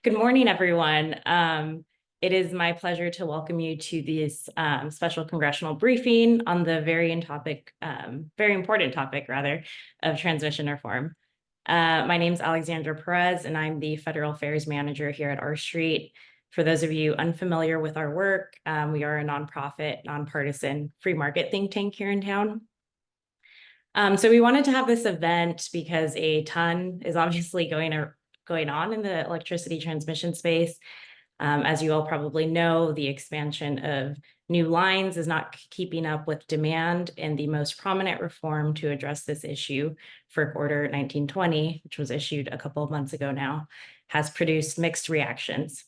Good morning, everyone. It is my pleasure to welcome you to this special congressional briefing on the very important topic, rather, of transmission reform. My name is Alexandra Perez, and I'm the Federal Affairs Manager here at R Street. For those of you unfamiliar with our work, we are a nonprofit, nonpartisan, free market think tank here in town. So we wanted to have this event because a ton is obviously going on in the electricity transmission space. As you all probably know, the expansion of new lines is not keeping up with demand, and the most prominent reform to address this issue, FERC Order 1920, which was issued a couple of months ago now, has produced mixed reactions.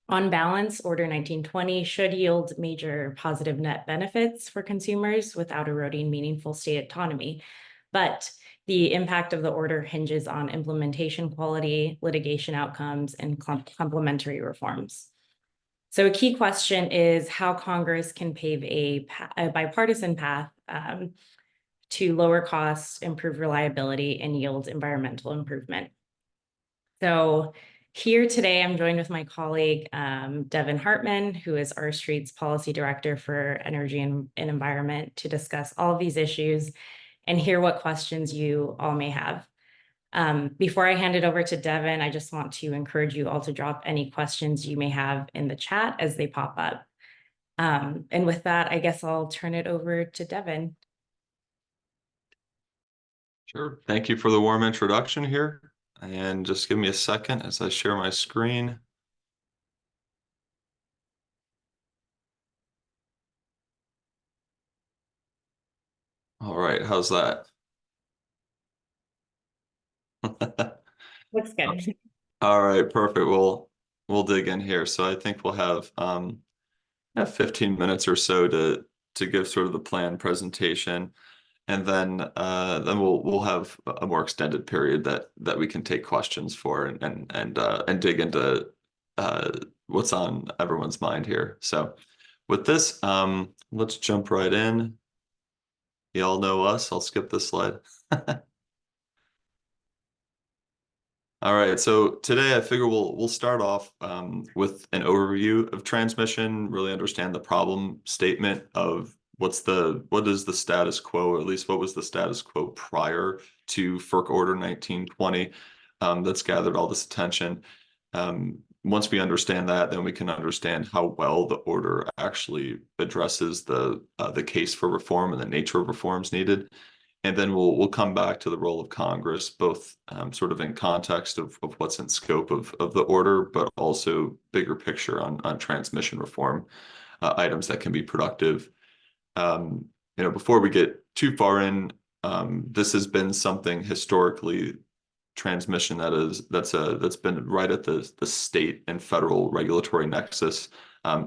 On balance, Order 1920 should yield major positive net benefits for consumers without eroding meaningful state autonomy, but the impact of the order hinges on implementation quality, litigation outcomes, and complementary reforms. So a key question is how Congress can pave a bipartisan path to lower costs, improve reliability, and yield environmental improvement. So here today, I'm joined with my colleague, Devin Hartman, who is R Street's Policy Director for Energy and Environment, to discuss all of these issues and hear what questions you all may have. Before I hand it over to Devin, I just want to encourage you all to drop any questions you may have in the chat as they pop up. And with that, I guess I'll turn it over to Devin. Sure. Thank you for the warm introduction here. And just give me a second as I share my screen. All right, how's that? Looks good. All right, perfect. We'll dig in here. So I think we'll have 15 minutes or so to give sort of the plan presentation, and then we'll have a more extended period that we can take questions for and dig into what's on everyone's mind here. So with this, let's jump right in. You all know us. I'll skip this slide. All right, so today I figure we'll start off with an overview of transmission, really understand the problem statement of what is the status quo, or at least what was the status quo prior to FERC Order 1920 that's gathered all this attention. Once we understand that, then we can understand how well the order actually addresses the case for reform and the nature of reforms needed. And then we'll come back to the role of Congress, both sort of in context of what's in scope of the order, but also bigger picture on transmission reform items that can be productive. Before we get too far in, this has been something historically, transmission that's been right at the state and federal regulatory nexus.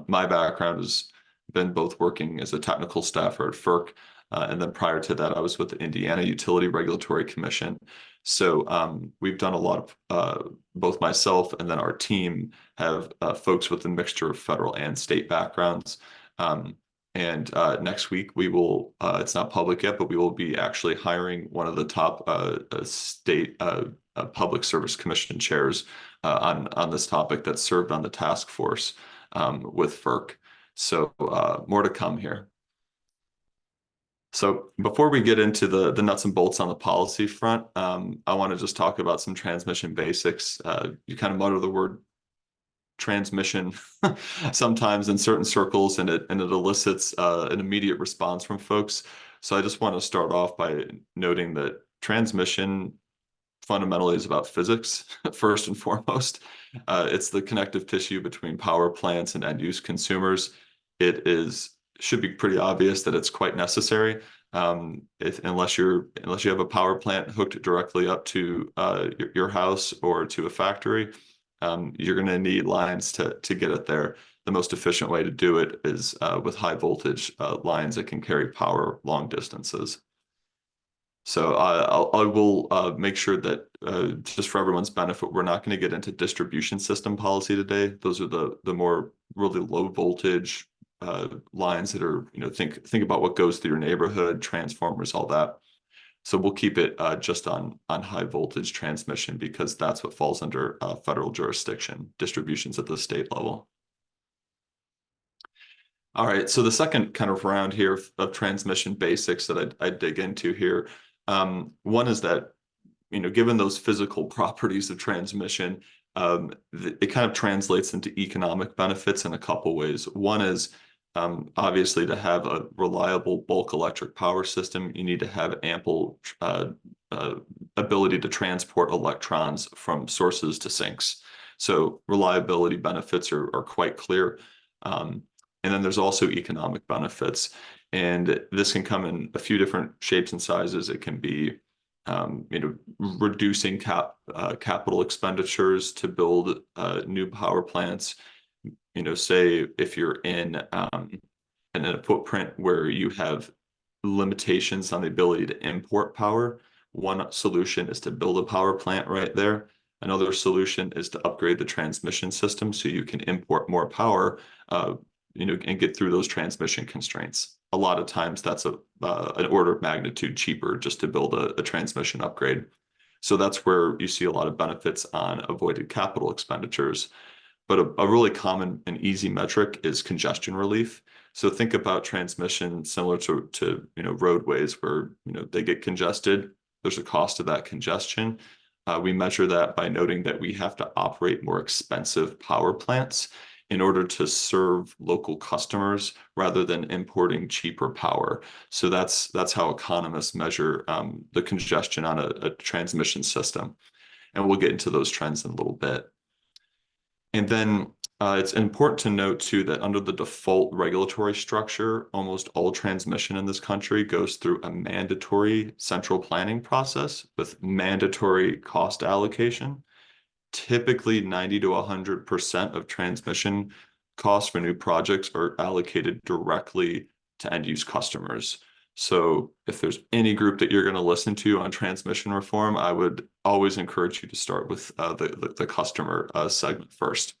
My background has been both working as a technical staffer at FERC, and then prior to that, I was with the Indiana Utility Regulatory Commission. So we've done a lot of, both myself and then our team have folks with a mixture of federal and state backgrounds. And next week we will, it's not public yet, but we will be actually hiring one of the top state public service commission chairs on this topic that served on the task force with FERC. So more to come here. So before we get into the nuts and bolts on the policy front, I want to just talk about some transmission basics. You kind of mutter the word transmission sometimes in certain circles, and it elicits an immediate response from folks. So I just want to start off by noting that transmission fundamentally is about physics, first and foremost. It's the connective tissue between power plants and end-use consumers. Should be pretty obvious that it's quite necessary. Unless you have a power plant hooked directly up to your house or to a factory, you're going to need lines to get it there. The most efficient way to do it is with high voltage lines that can carry power long distances. So I will make sure that just for everyone's benefit, we're not going to get into distribution system policy today. Those are the more really low voltage lines that are, think about what goes through your neighborhood, transformers, all that. So we'll keep it just on high voltage transmission because that's what falls under federal jurisdiction, distributions at the state level. All right, so the second kind of round here of transmission basics that I dig into here, one is that, given those physical properties of transmission, it kind of translates into economic benefits in a couple ways. One is obviously to have a reliable bulk electric power system, you need to have ample ability to transport electrons from sources to sinks. So reliability benefits are quite clear. And then there's also economic benefits. And this can come in a few different shapes and sizes. It can be, reducing capital expenditures to build new power plants. Say if you're in a footprint where you have limitations on the ability to import power, one solution is to build a power plant right there. Another solution is to upgrade the transmission system so you can import more power, and get through those transmission constraints. A lot of times that's an order of magnitude cheaper just to build a transmission upgrade. So that's where you see a lot of benefits on avoided capital expenditures. But a really common and easy metric is congestion relief. So think about transmission similar to roadways where they get congested. There's a cost to that congestion. We measure that by noting that we have to operate more expensive power plants in order to serve local customers rather than importing cheaper power. So that's how economists measure the congestion on a transmission system. And we'll get into those trends in a little bit. And then it's important to note too that under the default regulatory structure, almost all transmission in this country goes through a mandatory central planning process with mandatory cost allocation. Typically 90 to 100% of transmission costs for new projects are allocated directly to end use customers. So if there's any group that you're going to listen to on transmission reform, I would always encourage you to start with the customer segment first.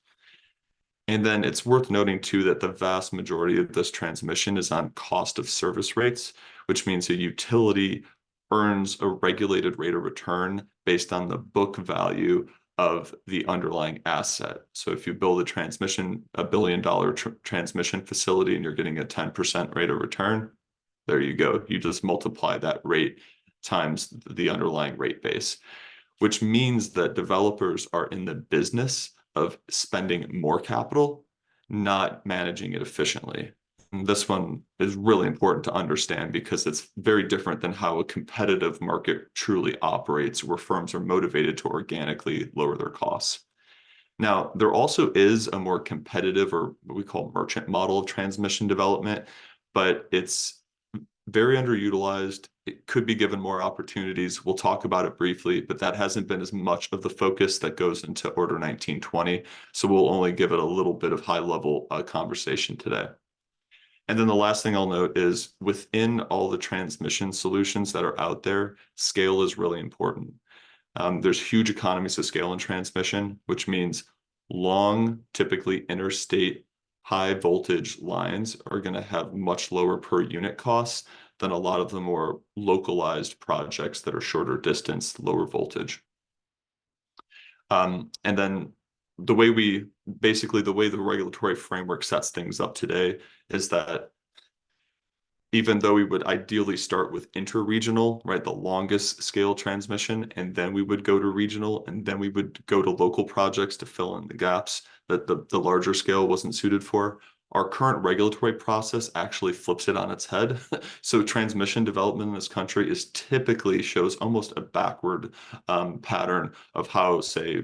And then it's worth noting too that the vast majority of this transmission is on cost of service rates, which means a utility earns a regulated rate of return based on the book value of the underlying asset. So if you build a billion-dollar transmission facility and you're getting a 10% rate of return, there you go. You just multiply that rate times the underlying rate base, which means that developers are in the business of spending more capital, not managing it efficiently. And this one is really important to understand because it's very different than how a competitive market truly operates, where firms are motivated to organically lower their costs. Now, there also is a more competitive, or what we call merchant model of transmission development, but it's very underutilized. It could be given more opportunities. We'll talk about it briefly, but that hasn't been as much of the focus that goes into Order 1920. So we'll only give it a little bit of high-level conversation today. And then the last thing I'll note is within all the transmission solutions that are out there, scale is really important. There's huge economies of scale in transmission, which means long, typically interstate high voltage lines are going to have much lower per unit costs than a lot of the more localized projects that are shorter distance, lower voltage. And then the way the regulatory framework sets things up today is that even though we would ideally start with interregional, right, the longest scale transmission, and then we would go to regional, and then we would go to local projects to fill in the gaps that the larger scale wasn't suited for. Our current regulatory process actually flips it on its head. So transmission development in this country typically shows almost a backward pattern of how, say,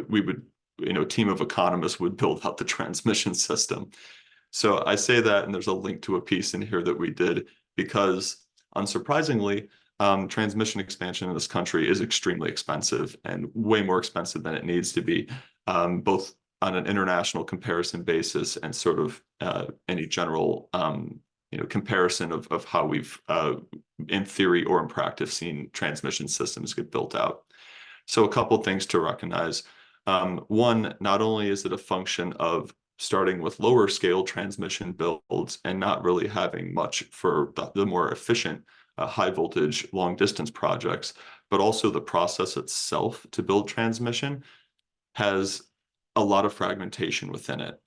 we would, a team of economists would build out the transmission system. So I say that, and there's a link to a piece in here that we did because, unsurprisingly, transmission expansion in this country is extremely expensive and way more expensive than it needs to be, both on an international comparison basis and sort of any general comparison of how we've, in theory or in practice, seen transmission systems get built out. So a couple of things to recognize. One, not only is it a function of starting with lower scale transmission builds and not really having much for the more efficient high voltage long distance projects, but also the process itself to build transmission has a lot of fragmentation within it.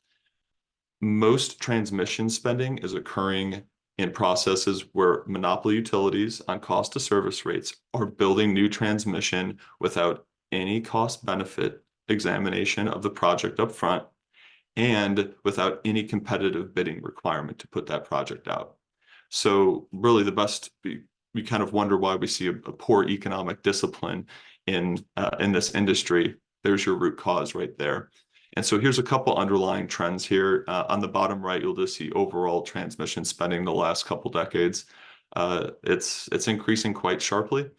Most transmission spending is occurring in processes where monopoly utilities on cost to service rates are building new transmission without any cost benefit examination of the project up front and without any competitive bidding requirement to put that project out. So really we kind of wonder why we see a poor economic discipline in this industry. There's your root cause right there. And so here's a couple underlying trends here. On the bottom right, you'll just see overall transmission spending the last couple decades. It's increasing quite sharply.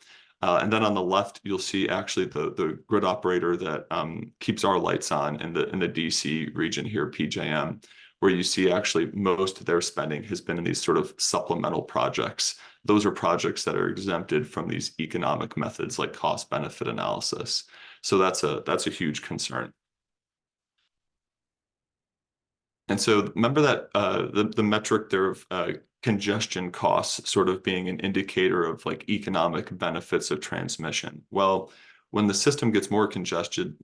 And then on the left, you'll see actually the grid operator that keeps our lights on in the DC region here, PJM, where you see actually most of their spending has been in these sort of supplemental projects. Those are projects that are exempted from these economic methods like cost benefit analysis. So that's a huge concern. And so remember that the metric there of congestion costs sort of being an indicator of like economic benefits of transmission. Well, when the system gets more congested,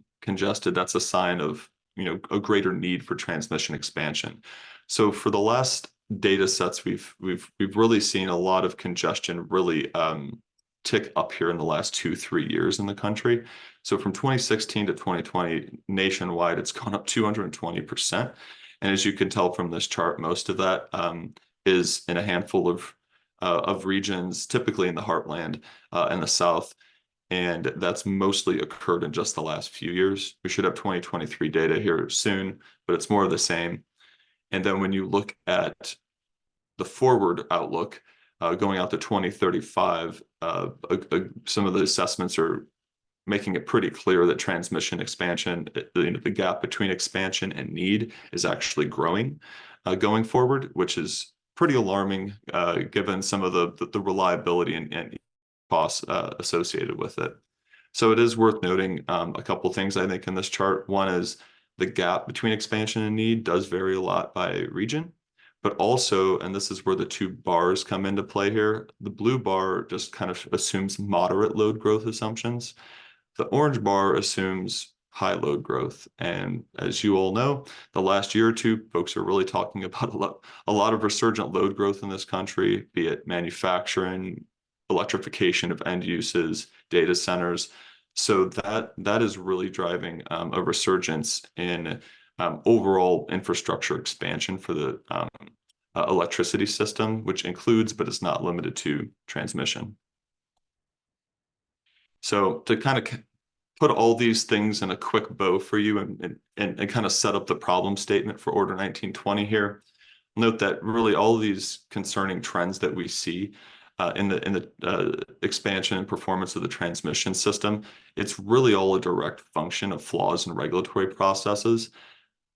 that's a sign of, you know, a greater need for transmission expansion. So for the last data sets, we've really seen a lot of congestion really tick up here in the last 2-3 years in the country. So from 2016 to 2020 nationwide, it's gone up 220%. And as you can tell from this chart, most of that is in a handful of regions, typically in the heartland and the South. And that's mostly occurred in just the last few years. We should have 2023 data here soon, but it's more of the same. And then when you look at the forward outlook, going out to 2035, some of the assessments are making it pretty clear that transmission expansion, the gap between expansion and need is actually growing going forward, which is pretty alarming given some of the reliability and costs associated with it. So it is worth noting a couple things I think in this chart. One is the gap between expansion and need does vary a lot by region, but also, and this is where the two bars come into play here, the blue bar just kind of assumes moderate load growth assumptions. The orange bar assumes high load growth. And as you all know, the last year or two, folks are really talking about a lot of resurgent load growth in this country, be it manufacturing, electrification of end uses, data centers. So that is really driving a resurgence in overall infrastructure expansion for the electricity system, which includes, but is not limited to, transmission. So to kind of put all these things in a quick bow for you and kind of set up the problem statement for Order 1920 here, note that really all of these concerning trends that we see in the expansion and performance of the transmission system, it's really all a direct function of flaws in regulatory processes.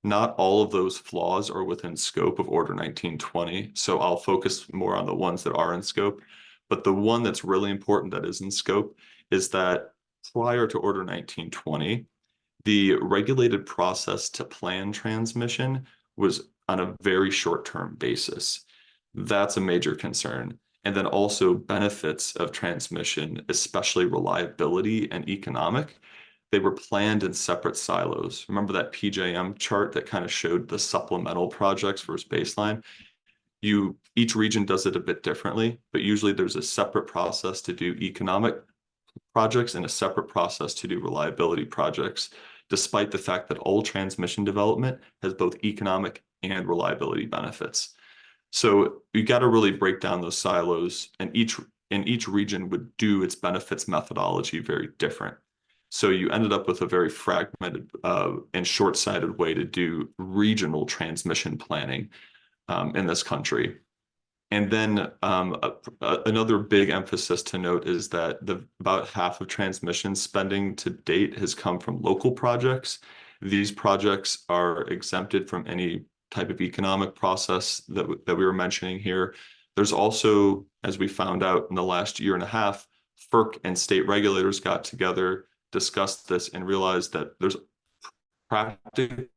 Not all of those flaws are within scope of Order 1920, so I'll focus more on the ones that are in scope. But the one that's really important that is in scope is that prior to Order 1920, the regulated process to plan transmission was on a very short-term basis. That's a major concern. And then also benefits of transmission, especially reliability and economic, they were planned in separate silos. Remember that PJM chart that kind of showed the supplemental projects versus baseline? Each region does it a bit differently, but usually there's a separate process to do economic projects and a separate process to do reliability projects, despite the fact that all transmission development has both economic and reliability benefits. So you got to really break down those silos, and each region would do its benefits methodology very different. So you ended up with a very fragmented and short-sighted way to do regional transmission planning in this country. And then another big emphasis to note is that about half of transmission spending to date has come from local projects. These projects are exempted from any type of economic process that we were mentioning here. There's also, as we found out in the last year and a half, FERC and state regulators got together, discussed this, and realized that there's practically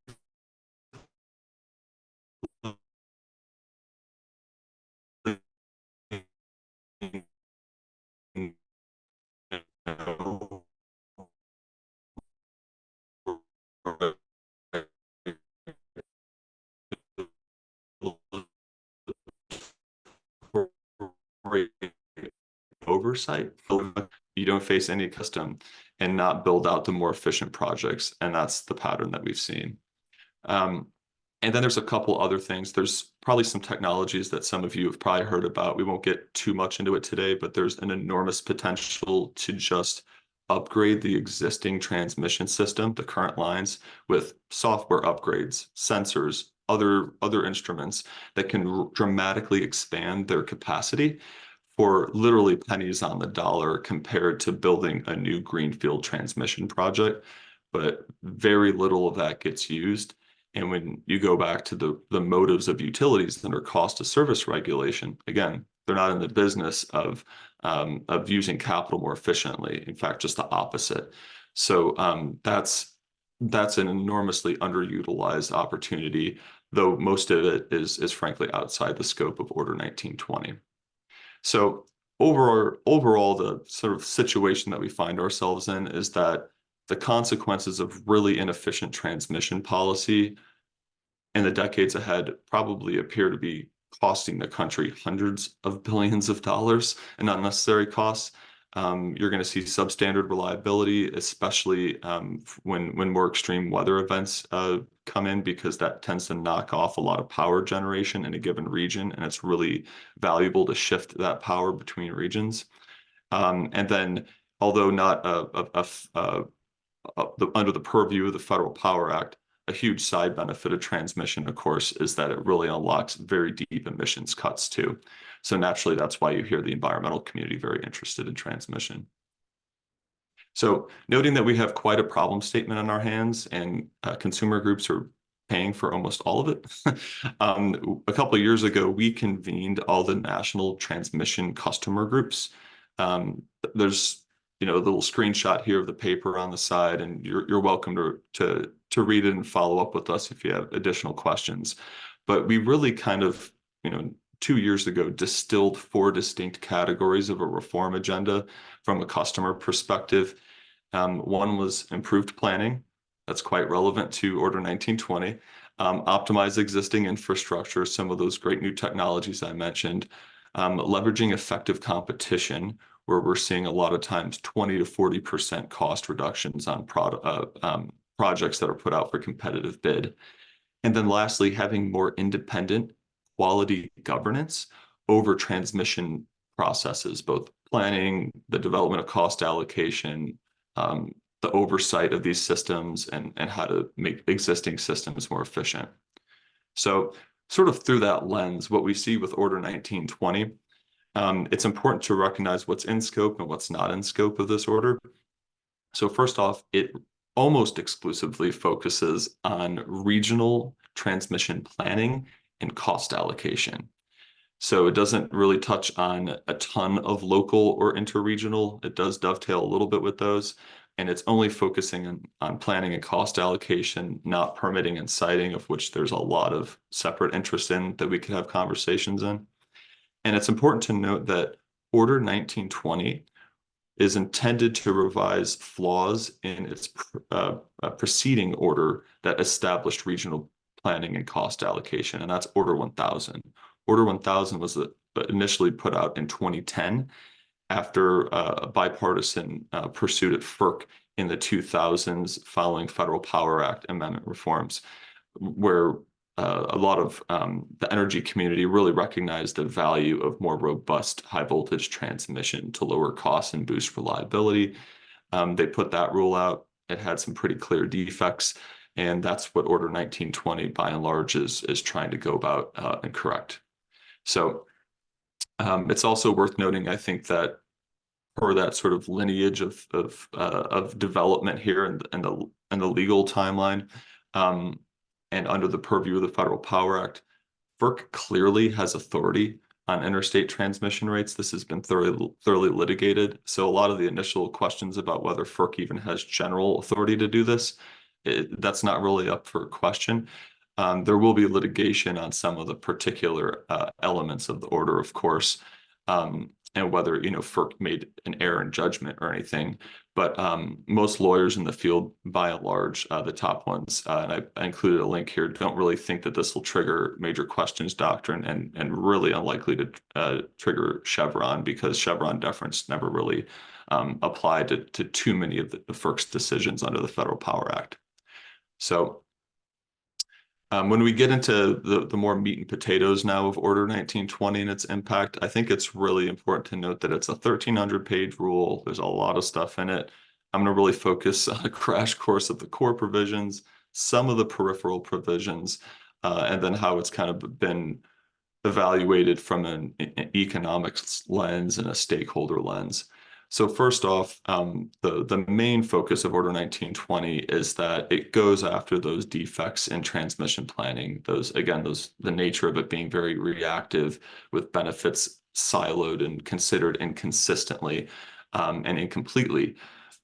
oversight. You don't face any custom and not build out the more efficient projects. And that's the pattern that we've seen. And then there's a couple other things. There's probably some technologies that some of you have probably heard about. We won't get too much into it today, but there's an enormous potential to just upgrade the existing transmission system, the current lines, with software upgrades, sensors, other instruments that can dramatically expand their capacity for literally pennies on the dollar compared to building a new greenfield transmission project. But very little of that gets used. And when you go back to the motives of utilities under cost of service regulation, again, they're not in the business of using capital more efficiently. In fact, just the opposite. So that's an enormously underutilized opportunity, though most of it is frankly outside the scope of Order 1920. So overall, the sort of situation that we find ourselves in is that the consequences of really inefficient transmission policy in the decades ahead probably appear to be costing the country hundreds of billions of dollars in unnecessary costs. You're going to see substandard reliability, especially when more extreme weather events come in, because that tends to knock off a lot of power generation in a given region, and it's really valuable to shift that power between regions. And then, although not under the purview of the Federal Power Act, a huge side benefit of transmission, of course, is that it really unlocks very deep emissions cuts too. So naturally, that's why you hear the environmental community very interested in transmission. So noting that we have quite a problem statement on our hands, and consumer groups are paying for almost all of it. A couple of years ago, we convened all the national transmission customer groups. There's a little screenshot here of the paper on the side, and you're welcome to read it and follow up with us if you have additional questions. But we really kind of, 2 years ago, distilled 4 distinct categories of a reform agenda from a customer perspective. One was improved planning. That's quite relevant to Order 1920. Optimize existing infrastructure, some of those great new technologies I mentioned. Leveraging effective competition, where we're seeing a lot of times 20 to 40% cost reductions on projects that are put out for competitive bid. And then lastly, having more independent quality governance over transmission processes, both planning, the development of cost allocation, the oversight of these systems, and how to make existing systems more efficient. So sort of through that lens, what we see with Order 1920, it's important to recognize what's in scope and what's not in scope of this order. So first off, it almost exclusively focuses on regional transmission planning and cost allocation. So it doesn't really touch on a ton of local or interregional. It does dovetail a little bit with those, and it's only focusing on planning and cost allocation, not permitting and siting, of which there's a lot of separate interest in that we could have conversations in. And it's important to note that Order 1920 is intended to revise flaws in its preceding order that established regional planning and cost allocation, and that's Order 1000. Order 1000 was initially put out in 2010 after a bipartisan pursuit at FERC in the 2000s following Federal Power Act amendment reforms, where a lot of the energy community really recognized the value of more robust high voltage transmission to lower costs and boost reliability. They put that rule out. It had some pretty clear defects, and that's what Order 1920 by and large is trying to go about and correct. So it's also worth noting, I think, that for that sort of lineage of development here and the legal timeline, and under the purview of the Federal Power Act, FERC clearly has authority on interstate transmission rates. This has been thoroughly litigated. So a lot of the initial questions about whether FERC even has general authority to do this, that's not really up for question. There will be litigation on some of the particular elements of the order, of course, and whether FERC made an error in judgment or anything. But most lawyers in the field, by and large, the top ones, and I included a link here, don't really think that this will trigger major questions doctrine, and really unlikely to trigger Chevron, because Chevron deference never really applied to too many of the FERC's decisions under the Federal Power Act. So when we get into the more meat and potatoes now of Order 1920 and its impact, I think it's really important to note that it's a 1,300-page rule. There's a lot of stuff in it. I'm going to really focus on a crash course of the core provisions, some of the peripheral provisions, and then how it's kind of been evaluated from an economics lens and a stakeholder lens. So first off, the main focus of Order 1920 is that it goes after those defects in transmission planning. The nature of it being very reactive, with benefits siloed and considered inconsistently and incompletely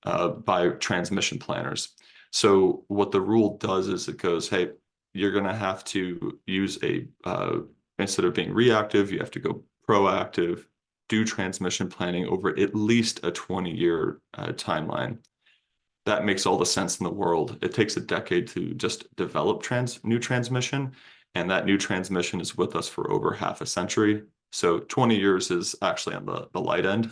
by transmission planners. So what the rule does is it goes, hey, you're going to have to use instead of being reactive, you have to go proactive, do transmission planning over at least a 20-year timeline. That makes all the sense in the world. It takes a decade to just develop new transmission, and that new transmission is with us for over half a century. So 20 years is actually on the light end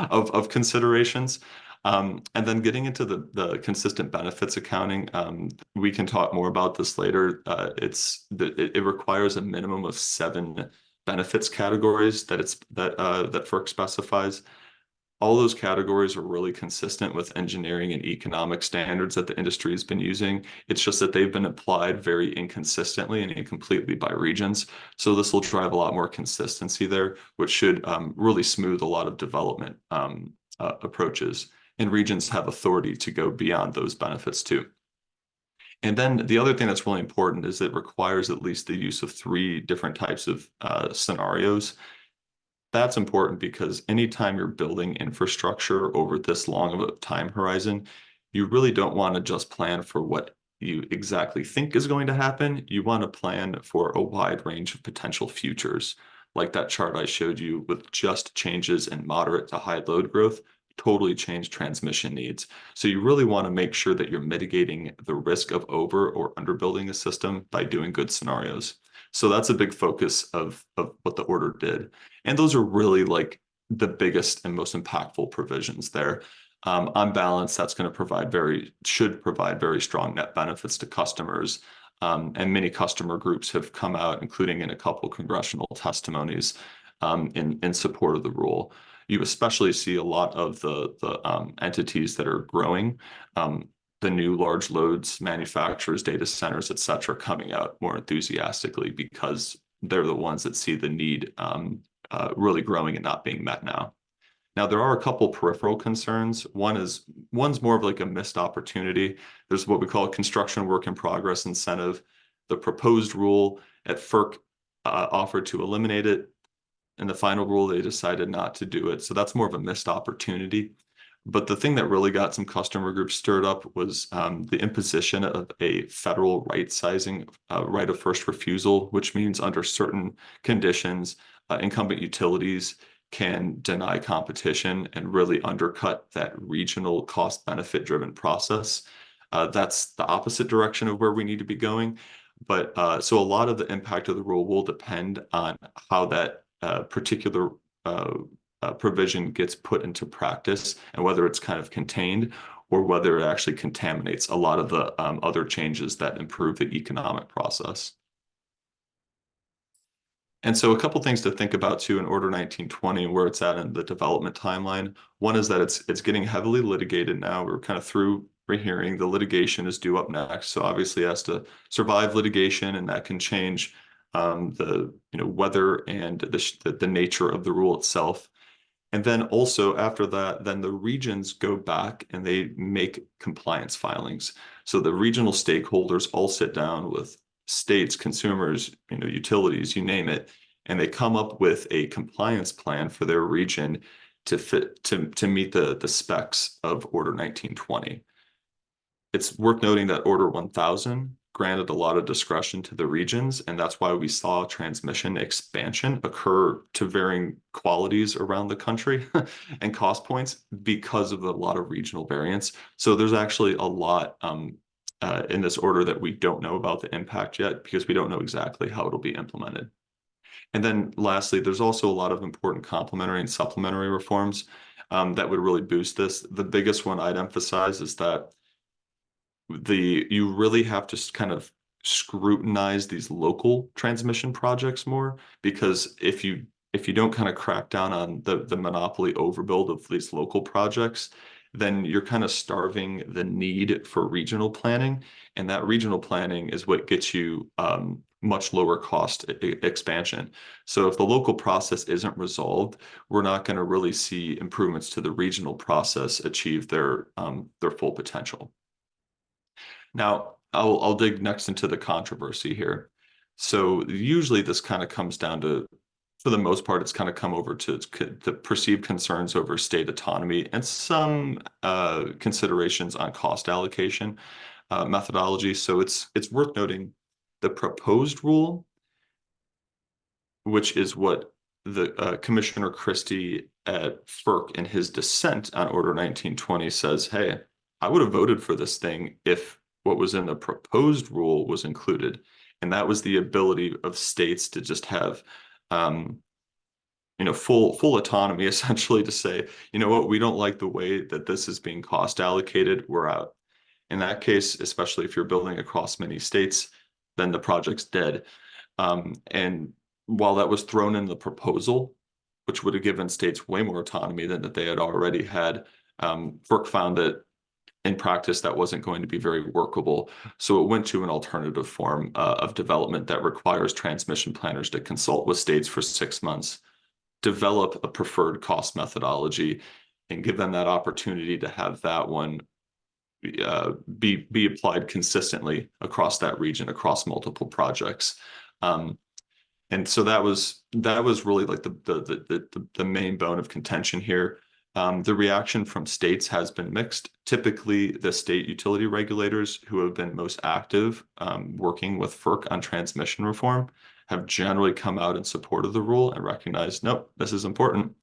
of considerations. And then getting into the consistent benefits accounting, we can talk more about this later. It requires a minimum of 7 benefits categories that FERC specifies. All those categories are really consistent with engineering and economic standards that the industry has been using. It's just that they've been applied very inconsistently and incompletely by regions. So this will drive a lot more consistency there, which should really smooth a lot of development approaches. And regions have authority to go beyond those benefits too. And then the other thing that's really important is it requires at least the use of 3 different types of scenarios. That's important because anytime you're building infrastructure over this long of a time horizon, you really don't want to just plan for what you exactly think is going to happen. You want to plan for a wide range of potential futures, like that chart I showed you with just changes in moderate to high load growth totally change transmission needs. So you really want to make sure that you're mitigating the risk of over or underbuilding a system by doing good scenarios. So that's a big focus of what the order did. And those are really like the biggest and most impactful provisions there. On balance, that's going to should provide very strong net benefits to customers. And many customer groups have come out, including in a couple congressional testimonies, in support of the rule. You especially see a lot of the entities that are growing, the new large loads manufacturers, data centers, et cetera, coming out more enthusiastically because they're the ones that see the need really growing and not being met now. Now, there are a couple peripheral concerns. One's more of like a missed opportunity. There's what we call a construction work in progress incentive. The proposed rule at FERC offered to eliminate it. In the final rule, they decided not to do it. So that's more of a missed opportunity. But the thing that really got some customer groups stirred up was the imposition of a federal right-sizing right of first refusal, which means under certain conditions, incumbent utilities can deny competition and really undercut that regional cost-benefit driven process. That's the opposite direction of where we need to be going. But so a lot of the impact of the rule will depend on how that particular provision gets put into practice and whether it's kind of contained or whether it actually contaminates a lot of the other changes that improve the economic process. And so a couple things to think about too in Order 1920, where it's at in the development timeline. One is that it's getting heavily litigated now. We're kind of through rehearing. The litigation is due up next. So obviously it has to survive litigation, and that can change the whether and the nature of the rule itself. And then also after that, then the regions go back and they make compliance filings. So the regional stakeholders all sit down with states, consumers, utilities, you name it, and they come up with a compliance plan for their region to meet the specs of Order 1920. It's worth noting that Order 1000 granted a lot of discretion to the regions, and that's why we saw transmission expansion occur to varying qualities around the country and cost points because of a lot of regional variance. So there's actually a lot in this order that we don't know about the impact yet because we don't know exactly how it'll be implemented. And then lastly, there's also a lot of important complementary and supplementary reforms that would really boost this. The biggest one I'd emphasize is that you really have to kind of scrutinize these local transmission projects more, because if you don't kind of crack down on the monopoly overbuild of these local projects, then you're kind of starving the need for regional planning, and that regional planning is what gets you much lower cost expansion. So if the local process isn't resolved, we're not going to really see improvements to the regional process achieve their full potential. Now, I'll dig next into the controversy here. So usually this kind of comes down to, for the most part, it's kind of come over to the perceived concerns over state autonomy and some considerations on cost allocation methodology. So it's worth noting the proposed rule, which is what the Commissioner Christie at FERC in his dissent on Order 1920 says, hey, I would have voted for this thing if what was in the proposed rule was included. And that was the ability of states to just have full autonomy, essentially, to say, you know what, we don't like the way that this is being cost allocated, we're out. In that case, especially if you're building across many states, then the project's dead. And while that was thrown in the proposal, which would have given states way more autonomy than that they had already had, FERC found that in practice that wasn't going to be very workable. So it went to an alternative form of development that requires transmission planners to consult with states for 6 months, develop a preferred cost methodology, and give them that opportunity to have that one be applied consistently across that region, across multiple projects. And so that was really like the main bone of contention here. The reaction from states has been mixed. Typically, the state utility regulators who have been most active working with FERC on transmission reform have generally come out in support of the rule and recognized, nope, this is important.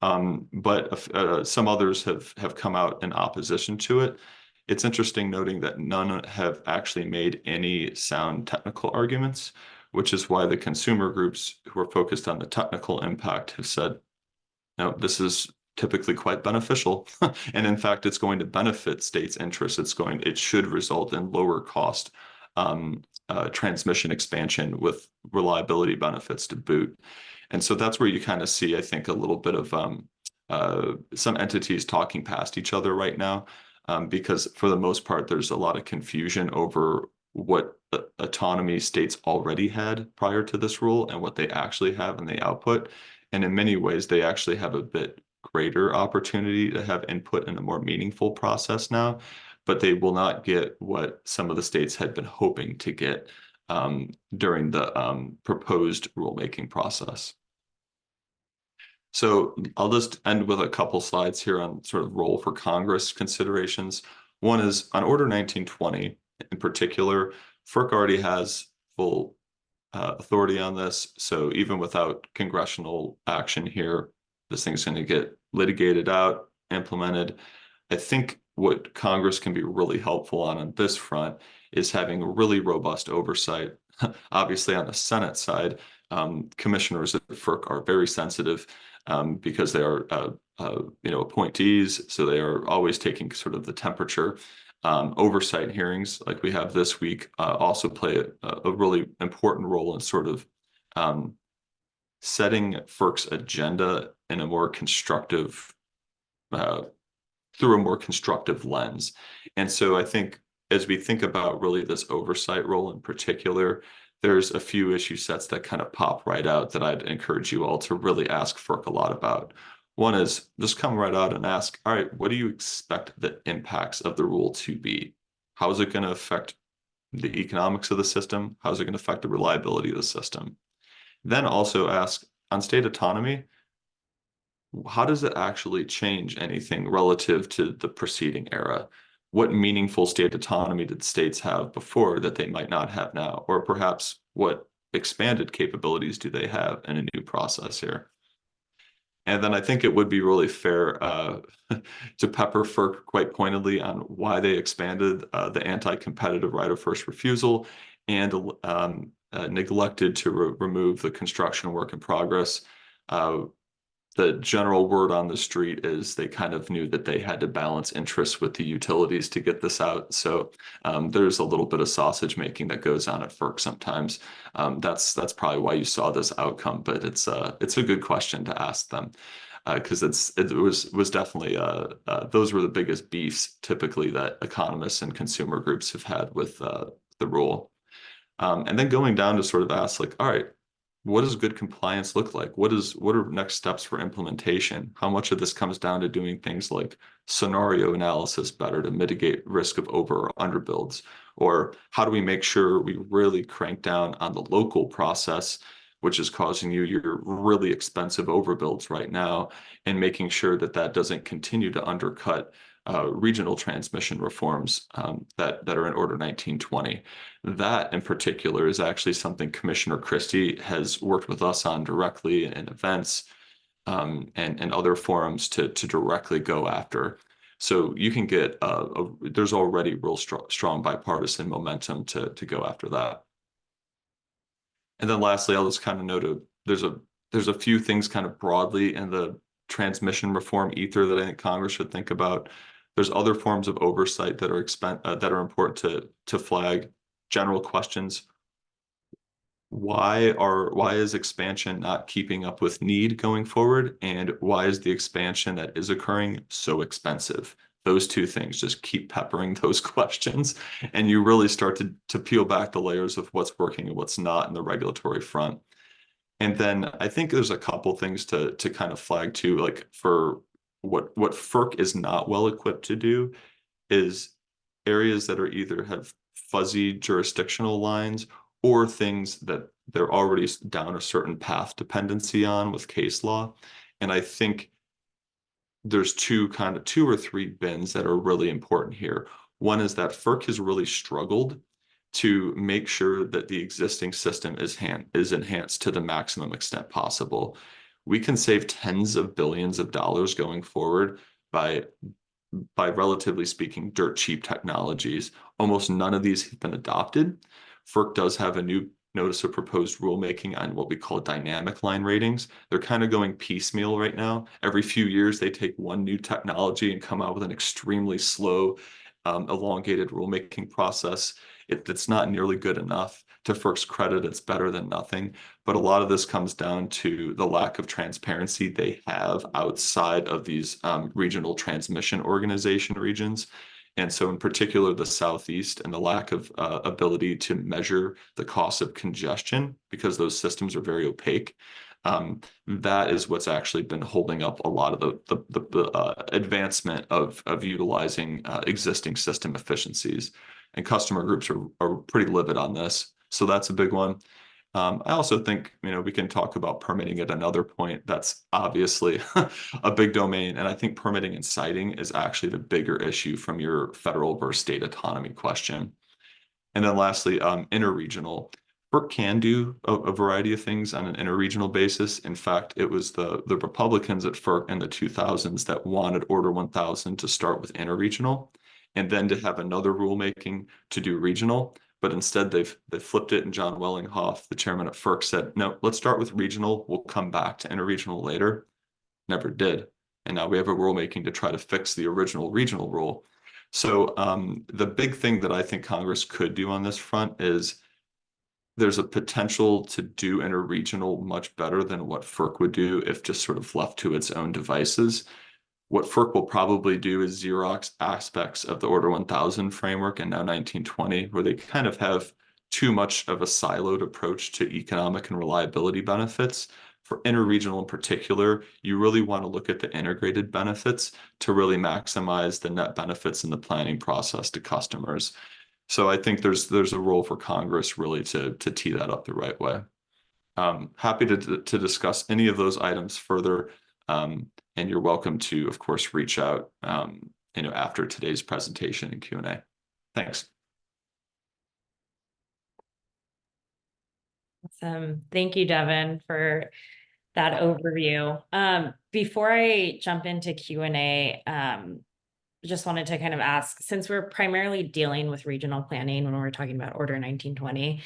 But some others have come out in opposition to it. It's interesting noting that none have actually made any sound technical arguments, which is why the consumer groups who are focused on the technical impact have said, no, this is typically quite beneficial. And in fact, it's going to benefit states' interests. It should result in lower cost transmission expansion with reliability benefits to boot. And so that's where you kind of see, I think, a little bit of some entities talking past each other right now, because for the most part, there's a lot of confusion over what autonomy states already had prior to this rule and what they actually have in the output. And in many ways, they actually have a bit greater opportunity to have input in a more meaningful process now, but they will not get what some of the states had been hoping to get during the proposed rulemaking process. So I'll just end with a couple slides here on sort of role for Congress considerations. One is on Order 1920 in particular, FERC already has full authority on this. So even without congressional action here, this thing's going to get litigated out, implemented. I think what Congress can be really helpful on this front is having really robust oversight. Obviously, on the Senate side, commissioners at FERC are very sensitive because they are appointees, so they are always taking sort of the temperature. Oversight hearings like we have this week also play a really important role in sort of setting FERC's agenda in a more constructive through a more constructive lens. And so I think as we think about really this oversight role in particular, there's a few issue sets that kind of pop right out that I'd encourage you all to really ask FERC a lot about. One is just come right out and ask, all right, what do you expect the impacts of the rule to be? How is it going to affect the economics of the system? How is it going to affect the reliability of the system? Then also ask on state autonomy, how does it actually change anything relative to the preceding era? what meaningful state autonomy did states have before that they might not have now? Or perhaps what expanded capabilities do they have in a new process here? And then I think it would be really fair to pepper FERC quite pointedly on why they expanded the anti-competitive right of first refusal and neglected to remove the construction work in progress. The general word on the street is they kind of knew that they had to balance interests with the utilities to get this out. So there's a little bit of sausage making that goes on at FERC sometimes. That's probably why you saw this outcome, but it's a good question to ask them because it was definitely those were the biggest beefs typically that economists and consumer groups have had with the rule. And then going down to sort of ask like, all right, what does good compliance look like? What are next steps for implementation? How much of this comes down to doing things like scenario analysis better to mitigate risk of over or underbuilds? Or how do we make sure we really crank down on the local process, which is causing you your really expensive overbuilds right now, and making sure that that doesn't continue to undercut regional transmission reforms that are in Order 1920. That in particular is actually something Commissioner Christie has worked with us on directly in events and other forums to directly go after. So you can get there's already real strong bipartisan momentum to go after that. And then lastly, I'll just kind of note there's a few things kind of broadly in the transmission reform ether that I think Congress should think about. There's other forms of oversight that are important to flag. General questions. Why is expansion not keeping up with need going forward? And why is the expansion that is occurring so expensive? Those two things, just keep peppering those questions, and you really start to peel back the layers of what's working and what's not in the regulatory front. And then I think there's a couple things to kind of flag too, like for what FERC is not well equipped to do is areas that are either have fuzzy jurisdictional lines or things that they're already down a certain path dependency on with case law. And I think there's two or three bins that are really important here. One is that FERC has really struggled to make sure that the existing system is enhanced to the maximum extent possible. We can save tens of billions of dollars going forward by relatively speaking, dirt cheap technologies. Almost none of these have been adopted. FERC does have a new notice of proposed rulemaking on what we call dynamic line ratings. They're kind of going piecemeal right now. Every few years, they take one new technology and come out with an extremely slow, elongated rulemaking process. It's not nearly good enough. To FERC's credit, it's better than nothing. But a lot of this comes down to the lack of transparency they have outside of these regional transmission organization regions. And so in particular, the Southeast and the lack of ability to measure the cost of congestion because those systems are very opaque. That is what's actually been holding up a lot of the advancement of utilizing existing system efficiencies. And customer groups are pretty livid on this. So that's a big one. I also think, we can talk about permitting at another point. That's obviously a big domain. And I think permitting and siting is actually the bigger issue from your federal versus state autonomy question. And then lastly, interregional. FERC can do a variety of things on an interregional basis. In fact, it was the Republicans at FERC in the 2000s that wanted Order 1000 to start with interregional and then to have another rulemaking to do regional. But instead, they flipped it, and John Wellinghoff, the chairman at FERC, said, no, let's start with regional. We'll come back to interregional later. Never did. And now we have a rulemaking to try to fix the original regional rule. So the big thing that I think Congress could do on this front is there's a potential to do interregional much better than what FERC would do if just sort of left to its own devices. What FERC will probably do is Xerox aspects of the Order 1000 framework and now 1920, where they kind of have too much of a siloed approach to economic and reliability benefits. For interregional in particular, you really want to look at the integrated benefits to really maximize the net benefits in the planning process to customers. So I think there's a role for Congress really to tee that up the right way. Happy to discuss any of those items further. And you're welcome to, of course, reach out after today's presentation and Q&A. Thanks. Awesome. Thank you, Devin, for that overview. Before I jump into Q&A, just wanted to kind of ask, since we're primarily dealing with regional planning when we're talking about Order 1920,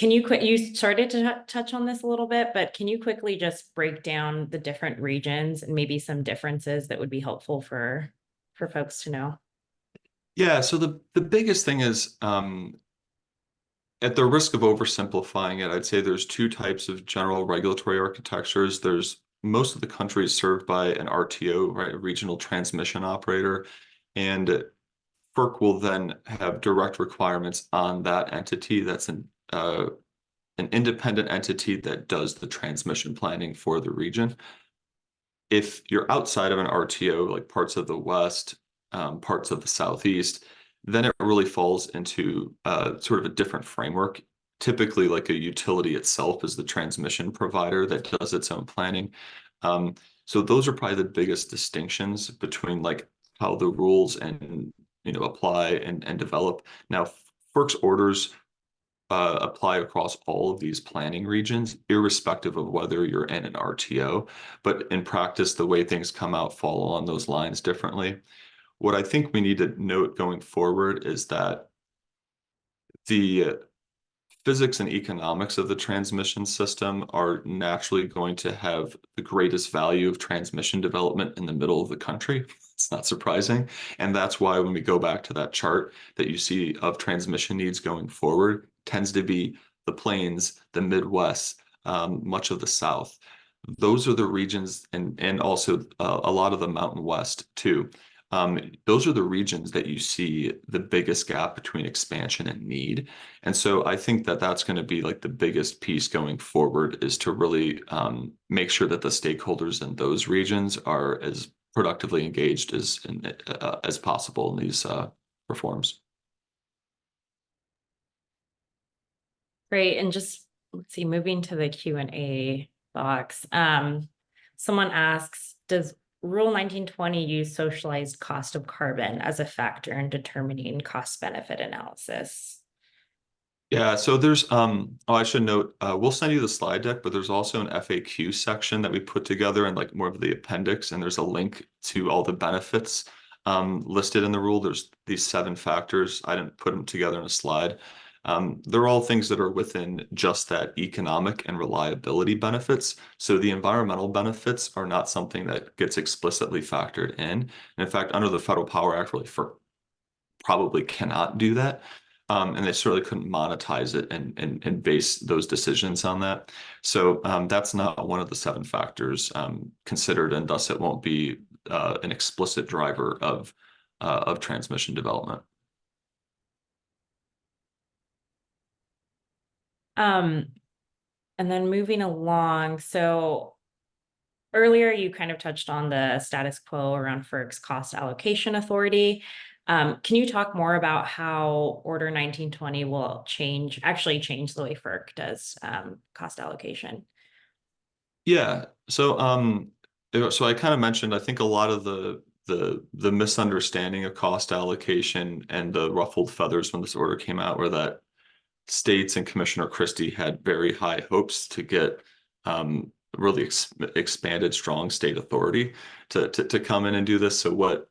you started to touch on this a little bit, but can you quickly just break down the different regions and maybe some differences that would be helpful for folks to know? Yeah, so the biggest thing is, at the risk of oversimplifying it, I'd say there's two types of general regulatory architectures. There's most of the country is served by an RTO, right, a regional transmission operator, and FERC will then have direct requirements on that entity. That's an independent entity that does the transmission planning for the region. If you're outside of an RTO, like parts of the West, parts of the Southeast, then it really falls into sort of a different framework. Typically, like a utility itself is the transmission provider that does its own planning. So those are probably the biggest distinctions between like how the rules and apply and develop. Now, FERC's orders apply across all of these planning regions, irrespective of whether you're in an RTO. But in practice, the way things come out fall along those lines differently. What I think we need to note going forward is that the physics and economics of the transmission system are naturally going to have the greatest value of transmission development in the middle of the country. It's not surprising. And that's why when we go back to that chart that you see of transmission needs going forward, tends to be the plains, the Midwest, much of the South. Those are the regions, and also a lot of the Mountain West too. Those are the regions that you see the biggest gap between expansion and need. And so I think that that's going to be like the biggest piece going forward, is to really make sure that the stakeholders in those regions are as productively engaged as possible in these reforms. Great. And just, let's see, moving to the Q&A box. Someone asks, does Rule 1920 use socialized cost of carbon as a factor in determining cost benefit analysis? Yeah, so there's I should note, we'll send you the slide deck, but there's also an FAQ section that we put together and like more of the appendix, and there's a link to all the benefits listed in the rule. There's these 7 factors. I didn't put them together in a slide. They're all things that are within just that economic and reliability benefits. So the environmental benefits are not something that gets explicitly factored in. And in fact, under the Federal Power Act, really FERC probably cannot do that. And they certainly couldn't monetize it and base those decisions on that. So that's not one of the 7 factors considered, and thus it won't be an explicit driver of transmission development. And then moving along, so earlier you kind of touched on the status quo around FERC's cost allocation authority. Can you talk more about how Order 1920 will actually change the way FERC does cost allocation? Yeah, so so I kind of mentioned, I think a lot of the misunderstanding of cost allocation and the ruffled feathers when this order came out were that states and Commissioner Christie had very high hopes to get really expanded, strong state authority to come in and do this. So what,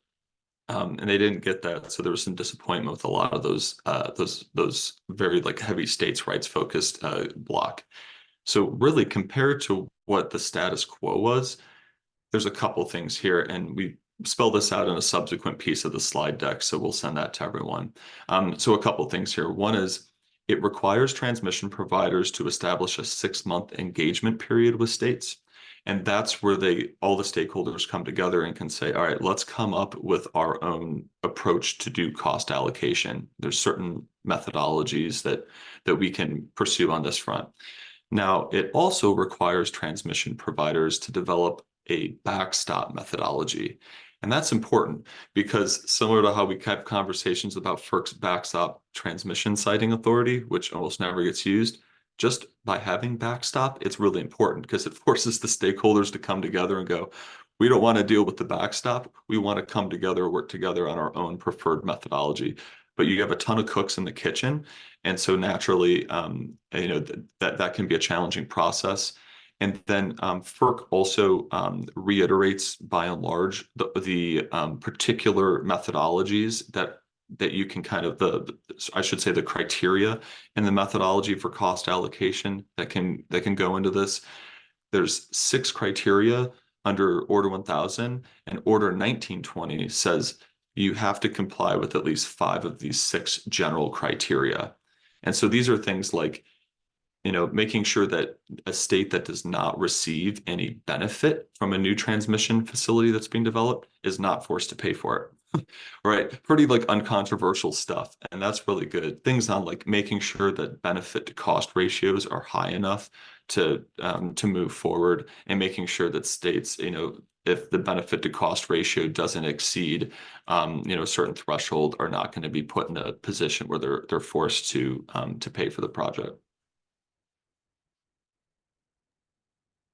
and they didn't get that. So there was some disappointment with a lot of those very like heavy states' rights focused block. So really, compared to what the status quo was, there's a couple things here, and we spell this out in a subsequent piece of the slide deck, so we'll send that to everyone. So a couple things here. One is it requires transmission providers to establish a 6-month engagement period with states. And that's where all the stakeholders come together and can say, all right, let's come up with our own approach to do cost allocation. There's certain methodologies that we can pursue on this front. Now, it also requires transmission providers to develop a backstop methodology. And that's important because, similar to how we have conversations about FERC's backstop transmission siting authority, which almost never gets used, just by having backstop, it's really important because it forces the stakeholders to come together and go, we don't want to deal with the backstop. We want to come together, work together on our own preferred methodology. But you have a ton of cooks in the kitchen, and so naturally, that can be a challenging process. And then FERC also reiterates, by and large, the particular methodologies that you can kind of I should say the criteria and the methodology for cost allocation that can go into this. There's 6 criteria under Order 1000, and Order 1920 says you have to comply with at least 5 of these 6 general criteria. And so these are things like, making sure that a state that does not receive any benefit from a new transmission facility that's being developed is not forced to pay for it. Right. Pretty like uncontroversial stuff. And that's really good. Things on like making sure that benefit to cost ratios are high enough to move forward, and making sure that states, if the benefit to cost ratio doesn't exceed a certain threshold, are not going to be put in a position where they're forced to pay for the project.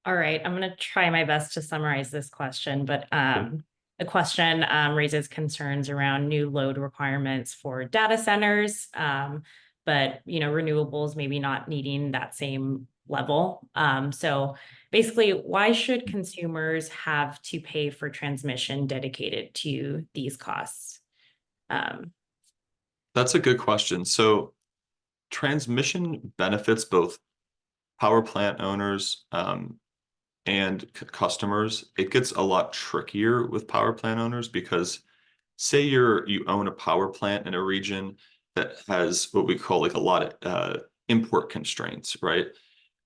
All right, I'm going to try my best to summarize this question, but the question raises concerns around new load requirements for data centers, but renewables maybe not needing that same level. So basically, why should consumers have to pay for transmission dedicated to these costs? That's a good question. So transmission benefits both power plant owners and customers. It gets a lot trickier with power plant owners because say you own a power plant in a region that has what we call like a lot of import constraints, right?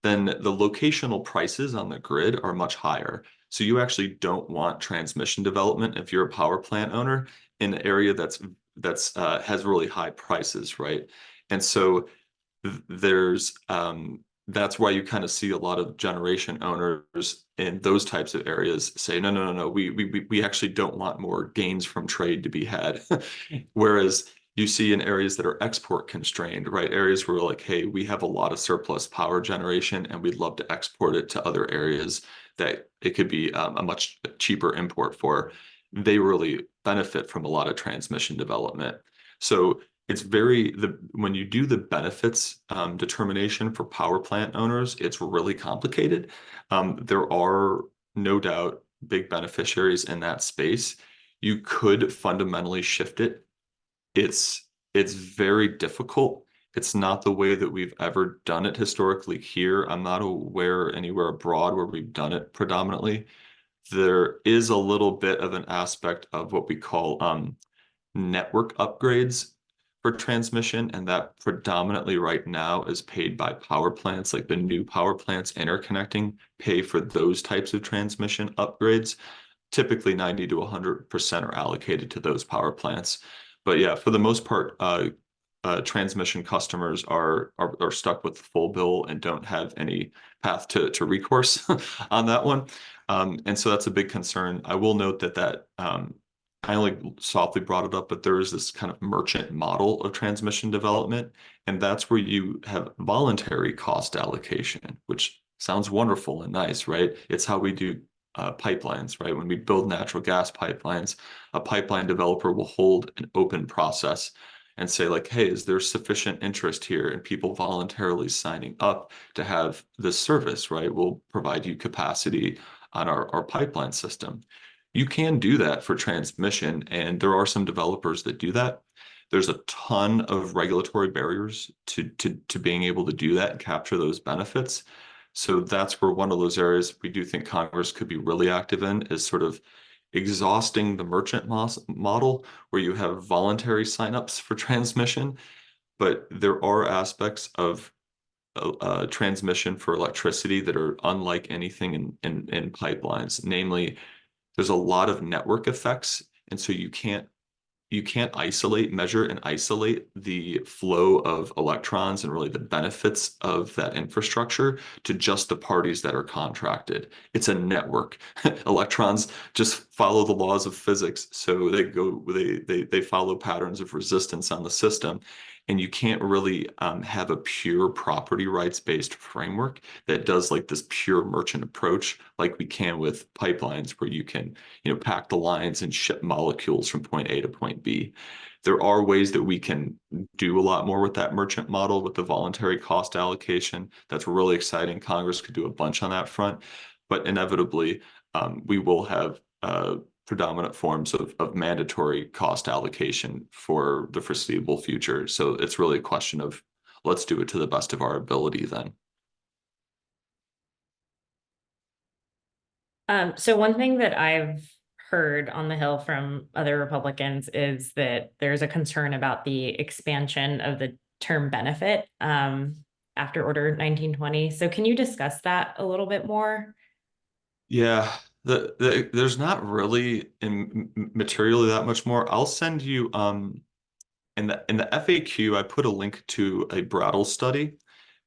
Then the locational prices on the grid are much higher. So you actually don't want transmission development if you're a power plant owner in an area that's has really high prices, right? And so there's that's why you kind of see a lot of generation owners in those types of areas say, no, we actually don't want more gains from trade to be had. Whereas you see in areas that are export constrained, right? Areas where like, hey, we have a lot of surplus power generation and we'd love to export it to other areas that it could be a much cheaper import for. They really benefit from a lot of transmission development. So it's when you do the benefits determination for power plant owners, it's really complicated. There are no doubt big beneficiaries in that space. You could fundamentally shift it. It's very difficult. It's not the way that we've ever done it historically here. I'm not aware anywhere abroad where we've done it predominantly. There is a little bit of an aspect of what we call network upgrades for transmission, and that predominantly right now is paid by power plants, like the new power plants interconnecting pay for those types of transmission upgrades. Typically 90 to 100% are allocated to those power plants. But yeah, for the most part, transmission customers are stuck with the full bill and don't have any path to recourse on that one. And so that's a big concern. I will note that I only softly brought it up, but there is this kind of merchant model of transmission development, and that's where you have voluntary cost allocation, which sounds wonderful and nice, right? It's how we do pipelines, right? When we build natural gas pipelines, a pipeline developer will hold an open process and say like, hey, is there sufficient interest here? And people voluntarily signing up to have this service, right? We'll provide you capacity on our pipeline system. You can do that for transmission, and there are some developers that do that. There's a ton of regulatory barriers to being able to do that and capture those benefits. So that's where one of those areas we do think Congress could be really active in is sort of exhausting the merchant model where you have voluntary signups for transmission, but there are aspects of transmission for electricity that are unlike anything in pipelines. Namely, there's a lot of network effects, and so you can't measure and isolate the flow of electrons and really the benefits of that infrastructure to just the parties that are contracted. It's a network. Electrons just follow the laws of physics, so they follow patterns of resistance on the system. and you can't really have a pure property rights based framework that does like this pure merchant approach like we can with pipelines where you can, pack the lines and ship molecules from point A to point B. There are ways that we can do a lot more with that merchant model with the voluntary cost allocation. That's really exciting. Congress could do a bunch on that front, but inevitably we will have predominant forms of mandatory cost allocation for the foreseeable future. So it's really a question of let's do it to the best of our ability then. So one thing that I've heard on the Hill from other Republicans is that there's a concern about the expansion of the term benefit after Order 1920. So can you discuss that a little bit more? Yeah, there's not really materially that much more. I'll send you in the FAQ, I put a link to a Brattle study,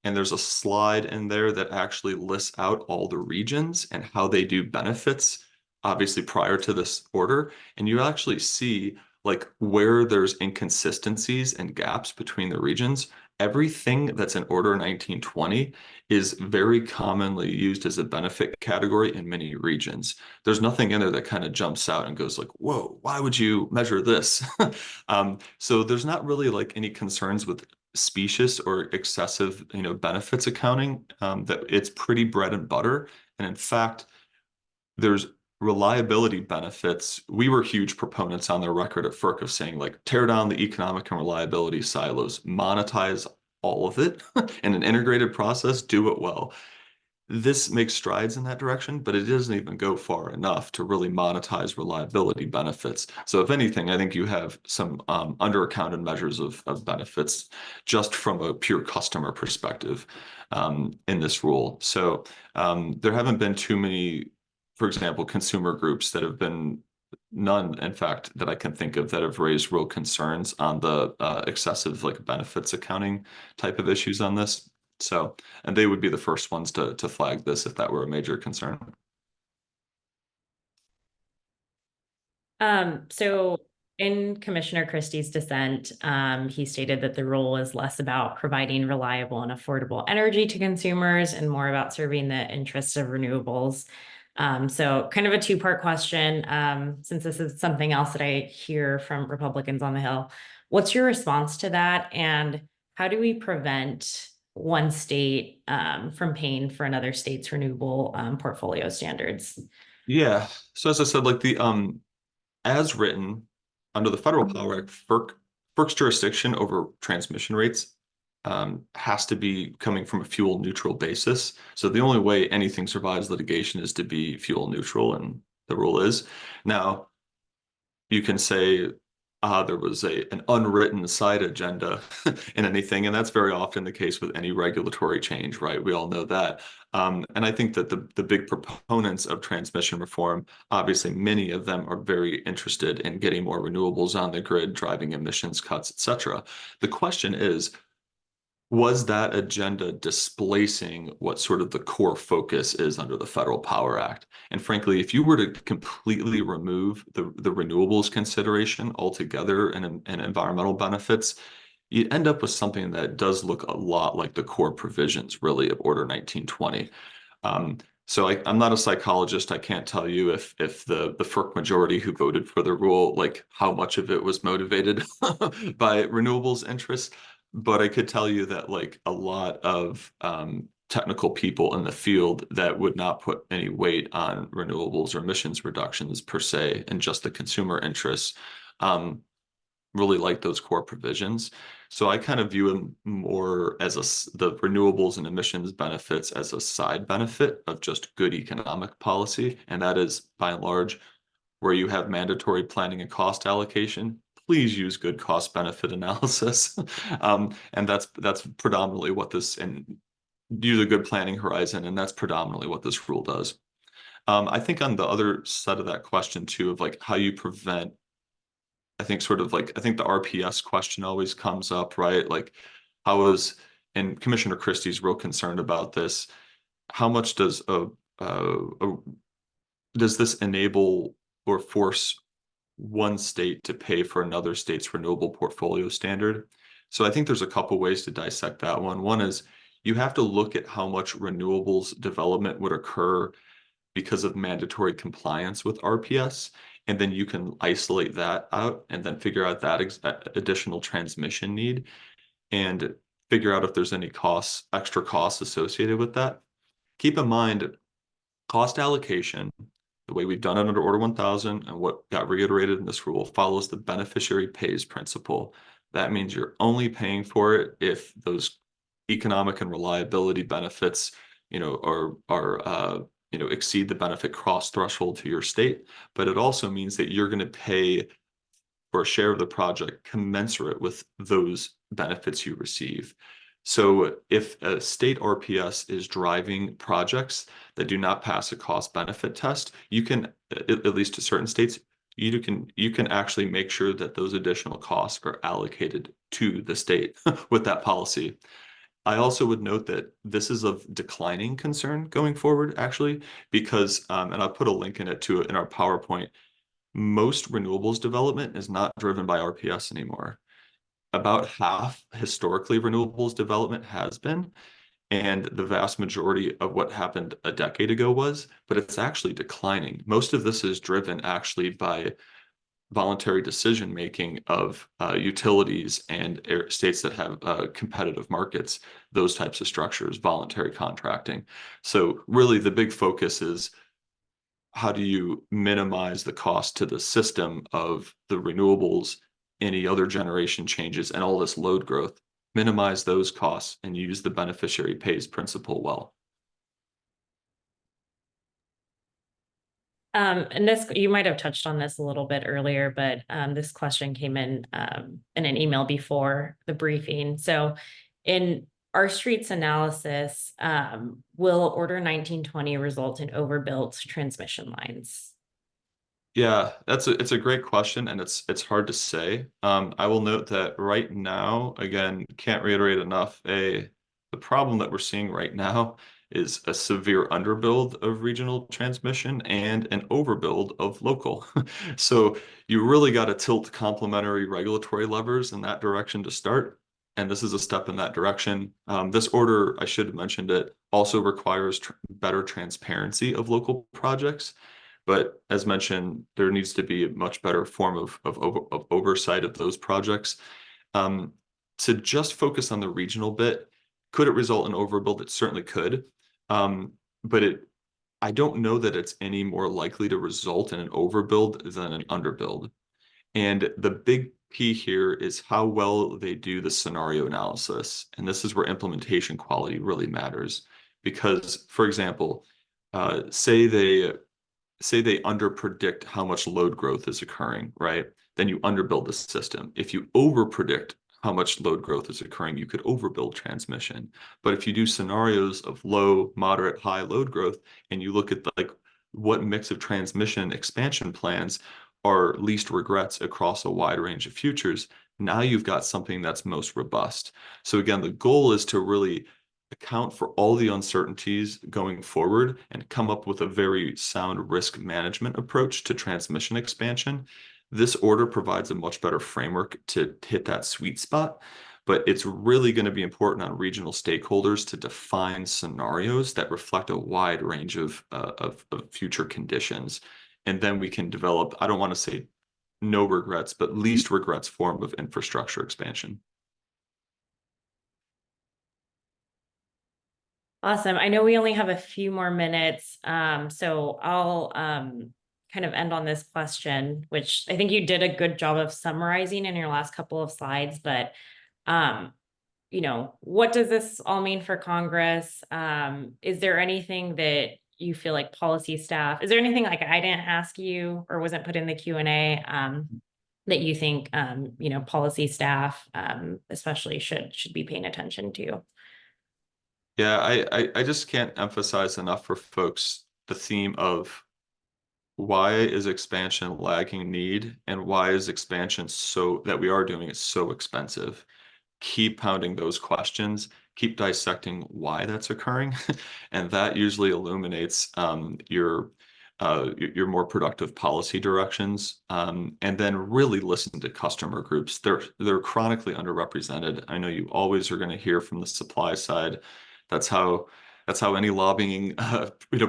and there's a slide in there that actually lists out all the regions and how they do benefits, obviously prior to this order. And you actually see like where there's inconsistencies and gaps between the regions. Everything that's in Order 1920 is very commonly used as a benefit category in many regions. There's nothing in there that kind of jumps out and goes like, whoa, why would you measure this? So there's not really like any concerns with specious or excessive, benefits accounting. That it's pretty bread and butter. And in fact, there's reliability benefits. We were huge proponents on the record at FERC of saying like tear down the economic and reliability silos, monetize all of it in an integrated process, do it well. This makes strides in that direction, but it doesn't even go far enough to really monetize reliability benefits. So if anything, I think you have some underaccounted measures of benefits just from a pure customer perspective in this rule. So there haven't been too many, for example, consumer groups that have been none, in fact, that I can think of that have raised real concerns on the excessive like benefits accounting type of issues on this. So, and they would be the first ones to flag this if that were a major concern. So in Commissioner Christie's dissent, he stated that the rule is less about providing reliable and affordable energy to consumers and more about serving the interests of renewables. So kind of a two-part question, since this is something else that I hear from Republicans on the Hill. What's your response to that? And how do we prevent one state from paying for another state's renewable portfolio standards? Yeah. So as I said, like the as written under the Federal Power Act, FERC's jurisdiction over transmission rates has to be coming from a fuel neutral basis. So the only way anything survives litigation is to be fuel neutral, and the rule is. Now, you can say there was an unwritten side agenda in anything, and that's very often the case with any regulatory change, right? We all know that. And I think that the big proponents of transmission reform, obviously many of them are very interested in getting more renewables on the grid, driving emissions cuts, et cetera. The question is, was that agenda displacing what sort of the core focus is under the Federal Power Act? And frankly, if you were to completely remove the renewables consideration altogether and environmental benefits, you end up with something that does look a lot like the core provisions, really, of Order 1920. So I'm not a psychologist. I can't tell you if the FERC majority who voted for the rule, like how much of it was motivated by renewables interests. But I could tell you that like a lot of technical people in the field that would not put any weight on renewables or emissions reductions per se, and just the consumer interests, really like those core provisions. So I kind of view them more as the renewables and emissions benefits as a side benefit of just good economic policy. And that is by and large where you have mandatory planning and cost allocation. Please use good cost benefit analysis. And that's predominantly what this, and use a good planning horizon. And that's predominantly what this rule does. I think on the other side of that question too, of like how you prevent, I think sort of like, I think the RPS question always comes up, right? Like how is, and Commissioner Christie's real concerned about this. How much does does this enable or force one state to pay for another state's renewable portfolio standard? So I think there's a couple ways to dissect that one. One is you have to look at how much renewables development would occur because of mandatory compliance with RPS. And then you can isolate that out and then figure out that additional transmission need and figure out if there's any extra costs associated with that. Keep in mind, cost allocation, the way we've done it under Order 1000 and what got reiterated in this rule, follows the beneficiary pays principle. That means you're only paying for it if those economic and reliability benefits, exceed the benefit cross threshold to your state. But it also means that you're going to pay for a share of the project commensurate with those benefits you receive. So if a state RPS is driving projects that do not pass a cost benefit test, you can, at least to certain states, you can actually make sure that those additional costs are allocated to the state with that policy. I also would note that this is of declining concern going forward, actually, because, and I'll put a link in our PowerPoint, most renewables development is not driven by RPS anymore. About half historically renewables development has been, and the vast majority of what happened a decade ago was, but it's actually declining. Most of this is driven actually by voluntary decision making of utilities and states that have competitive markets, those types of structures, voluntary contracting. So really the big focus is how do you minimize the cost to the system of the renewables, any other generation changes, and all this load growth, minimize those costs and use the beneficiary pays principle well. And this, you might have touched on this a little bit earlier, but this question came in an email before the briefing. So in our streets analysis, will Order 1920 result in overbuilt transmission lines? Yeah, it's a great question, and it's hard to say. I will note that right now, again, can't reiterate enough, the problem that we're seeing right now is a severe underbuild of regional transmission and an overbuild of local. So you really got to tilt complementary regulatory levers in that direction to start. And this is a step in that direction. This order, I should have mentioned it, also requires better transparency of local projects. But as mentioned, there needs to be a much better form of oversight of those projects. To just focus on the regional bit, could it result in overbuild? It certainly could. But I don't know that it's any more likely to result in an overbuild than an underbuild. And the big key here is how well they do the scenario analysis. And this is where implementation quality really matters. Because, for example, say they underpredict how much load growth is occurring, right? Then you underbuild the system. If you overpredict how much load growth is occurring, you could overbuild transmission. But if you do scenarios of low, moderate, high load growth, and you look at what mix of transmission expansion plans are least regrets across a wide range of futures, now you've got something that's most robust. So again, the goal is to really account for all the uncertainties going forward and come up with a very sound risk management approach to transmission expansion. This order provides a much better framework to hit that sweet spot, but it's really going to be important on regional stakeholders to define scenarios that reflect a wide range of future conditions. And then we can develop, I don't want to say no regrets, but least regrets form of infrastructure expansion. Awesome. I know we only have a few more minutes, so I'll kind of end on this question, which I think you did a good job of summarizing in your last couple of slides, but what does this all mean for Congress? Is there anything that you feel like policy staff, is there anything like I didn't ask you or wasn't put in the Q&A that you think policy staff especially should be paying attention to? Yeah, I just can't emphasize enough for folks the theme of why is expansion lagging need and why is expansion that we are doing is so expensive. Keep pounding those questions, keep dissecting why that's occurring, and that usually illuminates your your more productive policy directions, and then really listen to customer groups. They're chronically underrepresented. I know you always are going to hear from the supply side. That's how any lobbying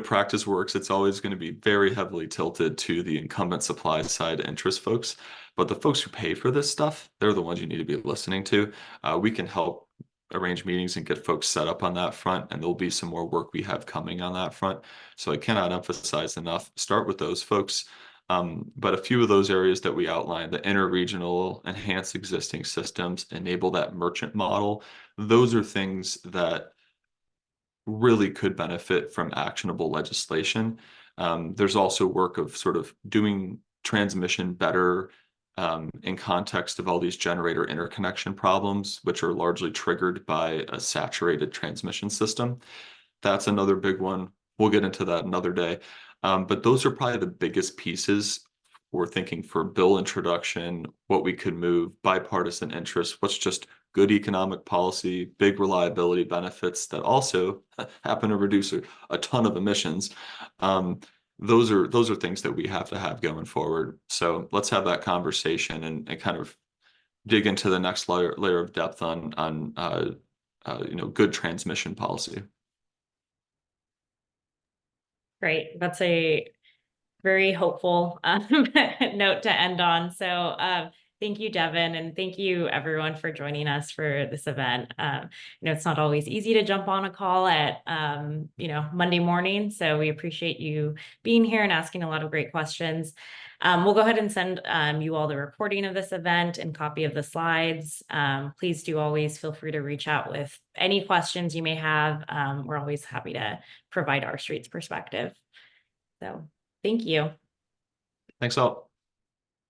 practice works. It's always going to be very heavily tilted to the incumbent supply side interest folks. But the folks who pay for this stuff, they're the ones you need to be listening to. We can help arrange meetings and get folks set up on that front, and there'll be some more work we have coming on that front. So I cannot emphasize enough, start with those folks. But a few of those areas that we outlined, the interregional, enhance existing systems, enable that merchant model, those are things that really could benefit from actionable legislation. There's also work of sort of doing transmission better in context of all these generator interconnection problems, which are largely triggered by a saturated transmission system. That's another big one. We'll get into that another day. But those are probably the biggest pieces we're thinking for bill introduction, what we could move, bipartisan interest, what's just good economic policy, big reliability benefits that also happen to reduce a ton of emissions. Those are things that we have to have going forward. So let's have that conversation and kind of dig into the next layer of depth on good transmission policy. Great. That's a very hopeful note to end on. So thank you, Devin, and thank you everyone for joining us for this event. It's not always easy to jump on a call at Monday morning, so we appreciate you being here and asking a lot of great questions. We'll go ahead and send you all the recording of this event and copy of the slides. Please do always feel free to reach out with any questions you may have. We're always happy to provide our street's perspective. So thank you. Thanks all.